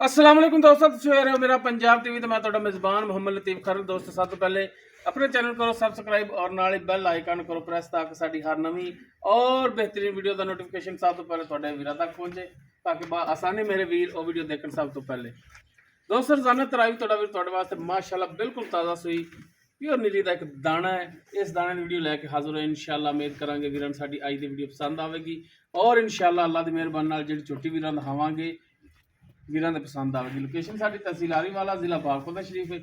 अस्सलाम वालेकुम दोस्तों, तुसीं हो रहे हो मेरा पंजाब टीवी। तो मैं तुहाडा मेज़बान मोहम्मद लतीफ़ खरल। दोस्तों, सब तो पहले अपने चैनल करो सबसक्राइब और नाल ही बैल आइकन करो प्रेस, ताकि साडी हर नवीं और बेहतरीन वीडियो का नोटिफिकेशन सब तो पहले तुहाडे वीरां तक पहुंचे, ताकि आसानी मेरे वीर वो वीडियो देखण सब तो पहले। दोस्तों, रोजाना तराई तुहाडे वास्ते माशाअल्लाह बिल्कुल ताज़ा सूई प्योर नीली का एक दाना है। इस दाने की वीडियो लैके हाजिर हो इंशाअल्लाह। उम्मीद करांगे वीरां साडी अज दी वीडियो पसंद आवेगी और इंशाअल्लाह अल्लाह की मेहरबानी नाल जिहड़ी झोटी वीरां दिखावांगे वीरां दे पसंद आएगी। लोकेशन साडी तहसील आरीवाला, जिला बागपत शरीफ है।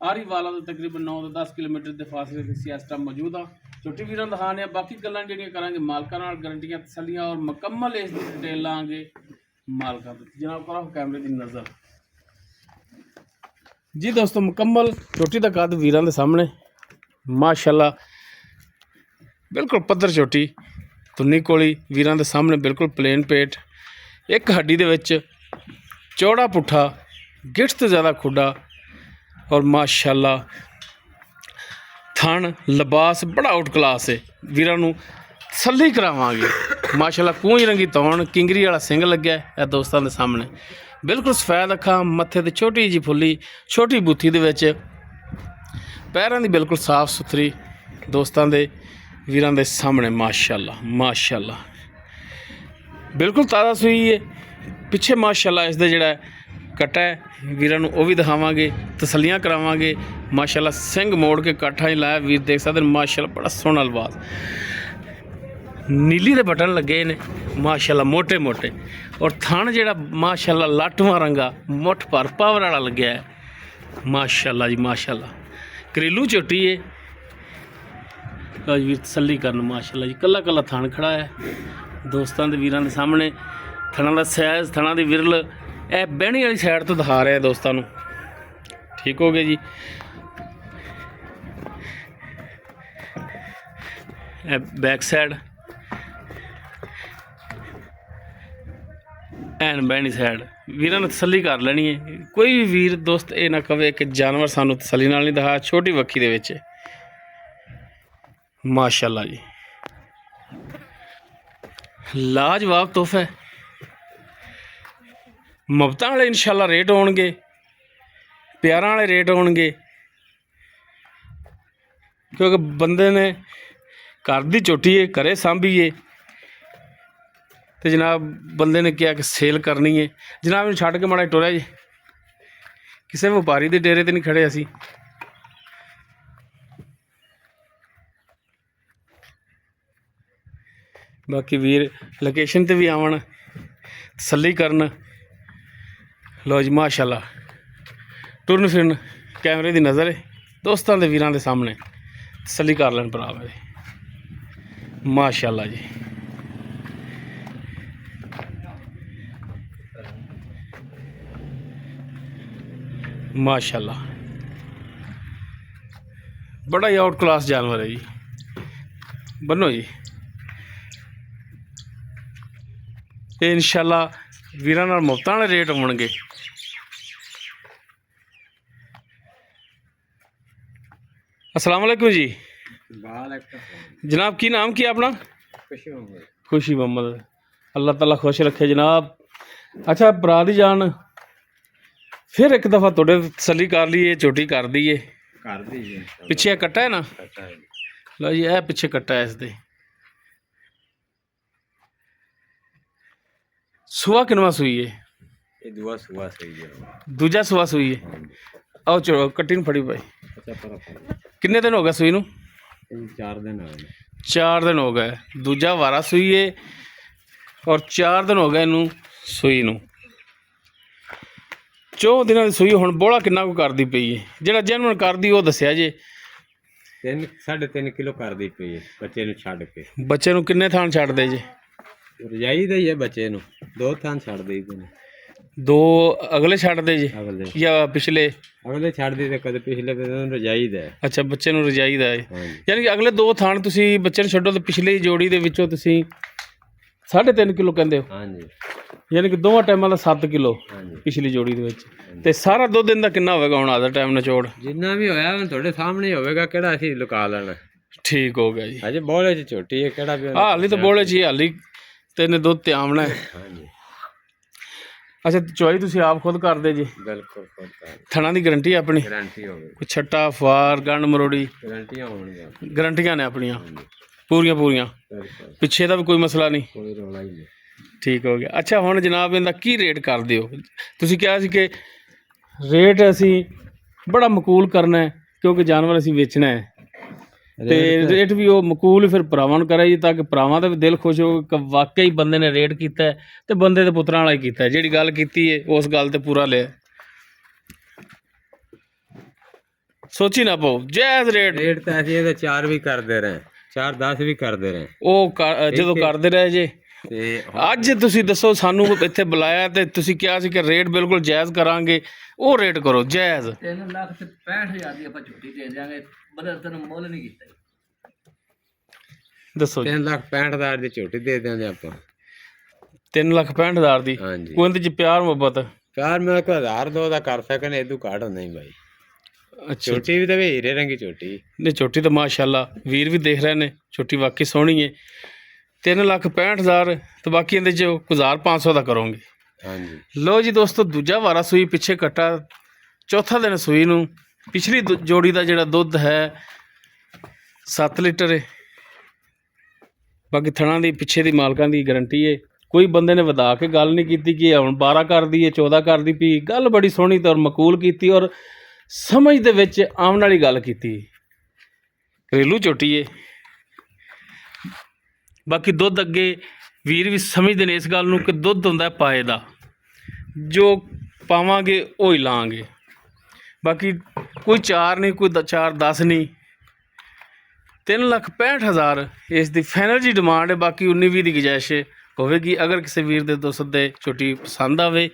आरीवाला तो तकरीबन 9 तो 10 किलोमीटर के फासले से इस टाइम मौजूद हाँ। छोटी वीरां दिखाने बाकी गल्लां जिहड़ियां करांगे मालकां नाल, गारंटियां तसल्लियां और मुकम्मल इस डिटेल लांगे मालकां तो। जनाब करो कैमरे की नज़र जी। दोस्तों, मुकम्मल चोटी का कद वीरां दे सामने माशाअल्लाह बिल्कुल पद्धर चोटी, तुन्नी कोली वीरां दे सामने बिल्कुल प्लेन पेट, एक हड्डी दे विच चौड़ा पुट्ठा, गिट्ठ तो ज़्यादा खुडा और माशाअल्लाह थन लिबास बड़ा आउट क्लास है। वीरां नूं तसल्ली करावांगे माशाअल्लाह। कूंज रंगी तौण, किंगरी वाला सिंग लग्या है दोस्तों के सामने। बिल्कुल सफेद अखां, मत्थे ते छोटी जी फुल्ली, छोटी बूथी दे विच, पैरां दी बिल्कुल साफ सुथरी दोस्तों के वीरां दे सामने माशाअल्लाह माशाअल्लाह बिल्कुल ताज़ा सूई है। पिछे माशाअल्लाह इसका जिहड़ा कट्टा है वीरां नूं वो भी दिखावांगे, तसल्लियां करावांगे माशाअल्लाह। सिंग मोड़ के काठा ही लाया, वीर देख सकते माशाअल्लाह बड़ा सोहना लिबास। नीली दे बटन लगे ने माशाअल्लाह मोटे मोटे, और थन जिहड़ा माशाअल्लाह लाटवां रंगा मुठ भर पावर वाला लग्या है माशाअल्लाह जी माशाअल्लाह। घरेलू झोटी है वीर तसल्ली करन माशाअल्लाह जी। कला कला थन खड़ा है दोस्तों के वीरां दे सामने। थना का सैज, थना की विरल ए बहनी वाली साइड तो दिखा रहे हैं दोस्तों नूं। ठीक हो गया जी। ए बैक साइड एन बहनी साइड वीरां ने तसल्ली कर लेनी है। कोई भी वीर दोस्त ये ना कहे कि जानवर सानू तसल्ली नाल नहीं दिखाया। छोटी वक्खी दे विच माशाअल्लाह जी लाजवाब तोहफा है। मुफ्तां वाले इंशाअल्लाह रेट होणगे, प्यारां वाले रेट होणगे, क्योंकि बंदे ने घर दी चोटी है, घरे सांभी है तो जनाब बंदे ने क्या कि सेल करनी है। जनाब इन्हूं छड्ड के माड़ा टुरिया जी, किसी व्यापारी के डेरे ते नहीं खड़े असी। बाकी वीर लोकेशन ते भी आवन, तसल्ली करन। लो जी माशाअल्लाह टुरन फिरन कैमरे की नज़र है दोस्तों के वीरां दे सामने, तसल्ली कर लैन भरा मेरे माशाअल्लाह जी। माशाअल्लाह बड़ा ही आउट क्लास जानवर है जी। बनो जी ये इंशाअल्लाह वीरां नाल मुफ्तां वाले रेट होणगे। अस्सलाम वालेकुम जी। जनाब की नाम क्या अपना? खुशी मोहम्मद। अल्लाह ताला खुश रखे जनाब। अच्छा भरा दी जान फिर एक दफ़ा थोड़े तसल्ली कर ली, चोटी कर दी है पिछे कट्टा है ना। लो जी यह पिछे कट्टा है इसदे। सुआ किनवा सूई है? दूजा सुआ सूई है। आओ चलो कट्टी फड़ी भाई। किन्ने दिन हो गए सूई नूं? 4 दिन हो गए। 4 दिन हो गए। दूजा वारा सूई है और 4 दिन हो गए इनू सूई नूं। 4 दिनों की सूई हुण बोला किन्ना को करदी पई है? जिहड़ा जेनवन करदी वो दस्सिया जे। 3.5 किलो करदी पई है बच्चे नूं छड्ड के। बच्चे नूं किन्ने थान छड्ड दे जे? रजाई दे ही है बच्चे नूं 2 थान छड्ड देईदे ने। 2 अगले छड्ड दे जे अगले या पिछले? अगले छड्ड दी ते कदे पिछले कदे रजाई दे। अच्छा बच्चे नूं रजाई दा है, हाँ जी। यानी कि अगले 2 थान तुसीं बच्चे नूं छड्डो ते पिछली जोड़ी दे विचों तुसीं 3.5 किलो कहंदे हो, हाँ जी। यानी कि दोवां टाइमां दा 7 किलो हाँ जी। पिछली जोड़ी दे विच। ते सारा दुध इनदा किन्ना होवेगा हुण आधा टाइम निचोड़? जिन्ना भी होया हुण तुहाडे सामने ही होवेगा, किहड़ा असीं लुका लेना। ठीक हो गया जी। अजे बोले च छोटी है, किहड़ा भी हाली तो बोले जी हाली तेने दुध ते आमना है। हाँ जी। ਅੱਛਾ ਚੁਆਈ ਤੁਸੀਂ ਆਪ ਖੁਦ ਕਰਦੇ ਜੀ? ਬਿਲਕੁਲ ਖੁਦ ਕਰ ਥਣਾ ਦੀ ਗਰੰਟੀ ਆਪਣੀ? ਗਾਰੰਟੀ ਹੋਵੇ, ਕੋਈ ਛੱਟਾ ਫਾਰ ਗੰਢ ਮਰੋੜੀ ਗਾਰੰਟੀਆਂ ਹੋਣਗੀਆਂ, ਗਰੰਟੀਆਂ ਨੇ ਆਪਣੀਆਂ ਹਾਂਜੀ ਪੂਰੀਆਂ? ਬਿਲਕੁਲ ਪਿੱਛੇ ਦਾ ਵੀ ਕੋਈ ਮਸਲਾ ਨਹੀਂ? ਕੋਈ ਰੌਲਾ ਹੀ ਨਹੀਂ। ਠੀਕ ਹੋ ਗਿਆ। ਅੱਛਾ ਹੁਣ ਜਨਾਬ ਇਹਦਾ ਕੀ ਰੇਟ ਕਰਦੇ ਹੋ? ਤੁਸੀਂ ਕਿਹਾ ਸੀ ਕਿ ਰੇਟ ਅਸੀਂ ਬੜਾ ਮਕੂਲ ਕਰਨਾ ਹੈ ਕਿਉਂਕਿ ਜਾਨਵਰ ਅਸੀਂ ਵੇਚਣਾ ਹੈ, ਤੇ ਰੇਟ ਵੀ ਉਹ ਮਕੂਲ ਫਿਰ ਭਰਾਵਾਂ ਨੂੰ ਕਰੇ ਜੀ, ਤਾਂ ਕਿ ਭਰਾਵਾਂ ਦਾ ਵੀ ਦਿਲ ਖੁਸ਼ ਹੋ ਕਿ ਵਾਕਈ ਬੰਦੇ ਨੇ ਰੇਟ ਕੀਤਾ ਹੈ ਤੇ ਬੰਦੇ ਦੇ ਪੁੱਤਰਾਂ ਵਾਲਾ ਹੀ ਕੀਤਾ ਹੈ। ਜਿਹੜੀ ਗੱਲ ਕੀਤੀ ਹੈ ਉਸ ਗੱਲ ਤੇ ਪੂਰਾ ਲਿਆ, ਸੋਚੀ ਨਾ ਪਾਓ, ਜਾਇਜ਼ ਰੇਟ ਤਾਂ ਅਸੀਂ ਇਹਦੇ 4 ਵੀ ਕਰਦੇ ਰਹੇ, 4-10 ਵੀ ਕਰਦੇ ਰਹੇ। ਉਹ ਜਦੋਂ ਕਰਦੇ ਰਹੇ ਜੇ ਤੇ ਅੱਜ ਤੁਸੀਂ ਦੱਸੋ ਸਾਨੂੰ ਇੱਥੇ ਬੁਲਾਇਆ ਤੇ ਤੁਸੀਂ ਕਿਹਾ ਸੀ ਕਿ ਰੇਟ ਬਿਲਕੁਲ ਜਾਇਜ਼ ਕਰਾਂਗੇ, ਉਹ ਰੇਟ ਕਰੋ ਜਾਇਜ਼। 3,65,000 ਦੀ ਆਪਾਂ ਝੋਟੀ ਦੇ ਦਿਆਂਗੇ, ਬਦਲ ਤੈਨੂੰ ਮੁੱਲ ਨਹੀਂ ਕੀਤਾ। ਦੱਸੋ 3,65,000 ਦੀ ਝੋਟੀ ਦੇ ਦਿਆਂਗੇ ਆਪਾਂ। 3,65,000 ਦੀ? ਹਾਂਜੀ। ਕੋਈ ਇਹਦੇ ਚ ਪਿਆਰ ਮੁਹੱਬਤ? ਪਿਆਰ ਮੇਰੇ ਕੋਲ 1,000-2 ਦਾ ਕਰ ਸਕਣ, ਇਦੋਂ ਘੱਟ ਨਹੀਂ ਬਾਈ। ਅੱਛਾ ਝੋਟੀ ਵੀ ਤਾਂ ਹੀਰੇ ਰੰਗੀ ਝੋਟੀ। ਨਹੀਂ ਝੋਟੀ ਤਾਂ ਮਾਸ਼ਾਅੱਲਾ ਵੀਰ ਵੀ ਦੇਖ ਰਹੇ ਨੇ, ਝੋਟੀ ਵਾਕਈ ਸੋਹਣੀ ਹੈ। 3,65,000 ਤੇ ਬਾਕੀ ਇਹਦੇ ਚ 1,500 ਦਾ ਕਰੋਗੇ? ਹਾਂਜੀ। ਲੋ ਜੀ ਦੋਸਤੋ, ਦੂਜਾ ਵਾਰਾ ਸੂਈ ਪਿੱਛੇ ਕੱਟਾ, ਚੌਥਾ ਦਿਨ ਸੂਈ ਨੂੰ। ਪਿਛਲੀ ਜੋੜੀ ਦਾ ਜਿਹੜਾ ਦੁੱਧ ਹੈ 7 ਲੀਟਰ ਹੈ। ਬਾਕੀ ਥਣਾ ਦੀ ਪਿੱਛੇ ਦੀ ਮਾਲਕਾਂ ਦੀ ਗਰੰਟੀ ਹੈ। ਕੋਈ ਬੰਦੇ ਨੇ ਵਧਾ ਕੇ ਗੱਲ ਨਹੀਂ ਕੀਤੀ ਕਿ ਹੁਣ 12 ਕਰਦੀ ਹੈ 14 ਕਰਦੀ ਪਈ। ਗੱਲ ਬੜੀ ਸੋਹਣੀ ਤੇ ਔਰ ਮਕੂਲ ਕੀਤੀ ਔਰ ਸਮਝ ਦੇ ਵਿੱਚ ਆਉਣ ਵਾਲੀ ਗੱਲ ਕੀਤੀ। ਘਰੇਲੂ ਝੋਟੀ ਹੈ। ਬਾਕੀ ਦੁੱਧ ਅੱਗੇ ਵੀਰ ਵੀ ਸਮਝਦੇ ਨੇ ਇਸ ਗੱਲ ਨੂੰ ਕਿ ਦੁੱਧ ਹੁੰਦਾ ਪਾਏ ਦਾ, ਜੋ ਪਾਵਾਂਗੇ ਉਹ ਹੀ ਲਾਂਗੇ। ਬਾਕੀ ਕੋਈ 4 ਨਹੀਂ, ਕੋਈ 4-10 ਨਹੀਂ, 3,65,000 ਇਸ ਦੀ ਫਾਈਨਲ ਜੀ ਡਿਮਾਂਡ ਹੈ। ਬਾਕੀ 19-20 ਦੀ ਗੁੰਜਾਇਸ਼ ਹੋਵੇਗੀ। ਅਗਰ ਕਿਸੇ ਵੀਰ ਦੇ ਦੋਸਤ ਦੇ ਝੋਟੀ ਪਸੰਦ ਆਵੇ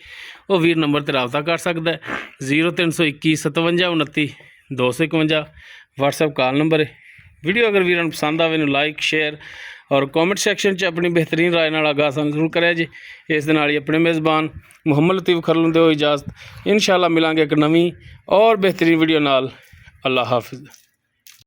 ਉਹ ਵੀਰ ਨੰਬਰ 'ਤੇ ਰਾਬਤਾ ਕਰ ਸਕਦਾ ਹੈ। 0321 57 29 251 WhatsApp ਕਾਲ ਨੰਬਰ ਹੈ। ਵੀਡੀਓ ਅਗਰ ਵੀਰਾਂ ਨੂੰ ਪਸੰਦ ਆਵੇ ਨੂੰ ਲਾਈਕ ਸ਼ੇਅਰ ਔਰ ਕਮੈਂਟ ਸੈਕਸ਼ਨ 'ਚ ਆਪਣੀ ਬਿਹਤਰੀਨ ਰਾਏ ਨਾਲ ਆਗਾਹ ਸਾਨੂੰ ਜ਼ਰੂਰ ਕਰਿਆ ਜੀ। ਇਸ ਦੇ ਨਾਲ ਹੀ ਆਪਣੇ ਮੇਜ਼ਬਾਨ ਮੁਹੰਮਦ ਲਤੀਫ ਖਰਲ ਨੂੰ ਦਿਓ ਇਜਾਜ਼ਤ। ਇਨਸ਼ਾਅੱਲਾ ਮਿਲਾਂਗੇ ਇੱਕ ਨਵੀਂ ਔਰ ਬਿਹਤਰੀਨ ਵੀਡੀਓ ਨਾਲ। ਅੱਲਾ ਹਾਫਿਜ਼।